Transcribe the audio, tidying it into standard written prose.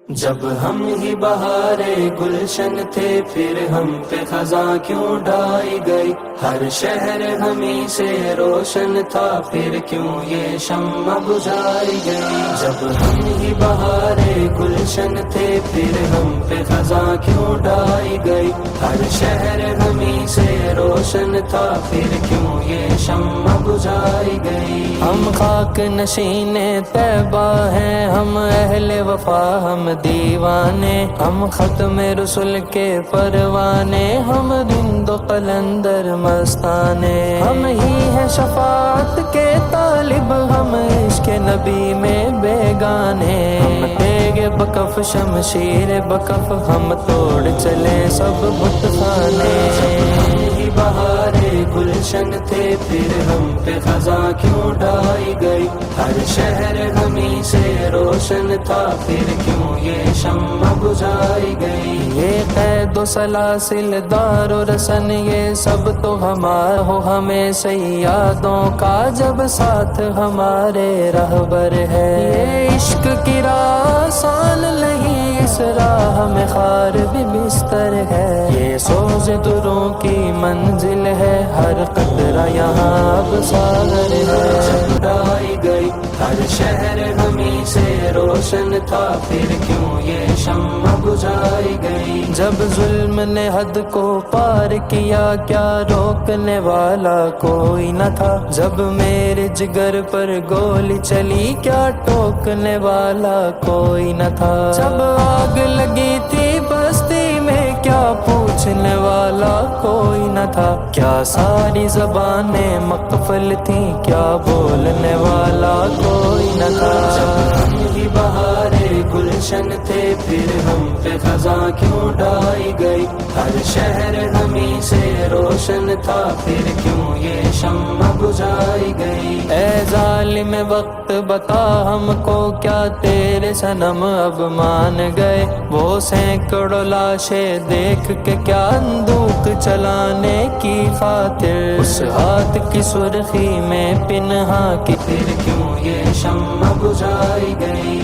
جب ہم ہی بہارے گلشن تھے پھر ہم پہ خزاں کیوں ڈھائی گئی، ہر شہر ہمیں سے روشن تھا پھر کیوں یہ شمع بجھائی گئی۔ جب ہم ہی بہارے گلشن تھے پھر ہم پہ خزاں کیوں ڈھائی گئی، ہر شہر ہمیں سے روشن تھا پھر کیوں یہ شمع بجھائی گئی۔ ہم خاک نشین طیبہ ہیں، ہم اہل وفا ہم دیوانے، ہم ختم رسل کے پروانے، ہم رند و قلندر مستانے، ہم ہی ہیں شفاعت کے طالب، ہم عشق نبی میں بیگانے، ہم تیغ بکف شمشیر بکف، ہم توڑ چلے سب بت خانے۔ ہم ہی بہارے گلشن تھے پھر ہم پہ خزاں کیوں ڈھائی گئی، ہر شہر ہمیں سے روشن تھا پھر کیوں یہ شمع بجھائی گئی۔ یہ قید و سلاسل دار و رسن یہ سب تو ہمارا ہو، ہمیں سیادوں کا جب ساتھ ہمارے رہبر ہے۔ یہ عشق کی راہ آسان نہیں، اس راہ میں خار بھی بستر ہے، یہ سوز دروں کی منزل ہے، ہر قطرہ یہاں اب ساغر ہے۔ اڑائی گئی ہر شہر ہمیں سے روشن تھا پھر کیوں یہ شمع بجھائی گئی۔ جب ظلم نے حد کو پار کیا کیا روکنے والا کوئی نہ تھا، جب میرے جگر پر گولی چلی کیا ٹوکنے والا کوئی نہ تھا، جب آگ لگی تھی بستی میں کیا پوچھنے والا کوئی نہ تھا، کیا ساری زبانیں مقفل تھیں کیا بولنے والا کوئی نہ تھا۔ جب ہم ہی بہارے گلشن تھے پھر ہم پہ خزاں کیوں ڈھائی گئی، ہر شہر ہمیں سے روشن تھا پھر کیوں یہ شمع بجھائی گئی۔ اے ظالم وقت بتا ہم کو کیا تیرے صنم اب مان گئے، وہ سینکڑوں لاشیں دیکھ کے کیا اندوق چلانے کی خاطر، اس ہاتھ کی سرخی میں پنہاں کی پھر کیوں یہ شمع بجھائی گئی۔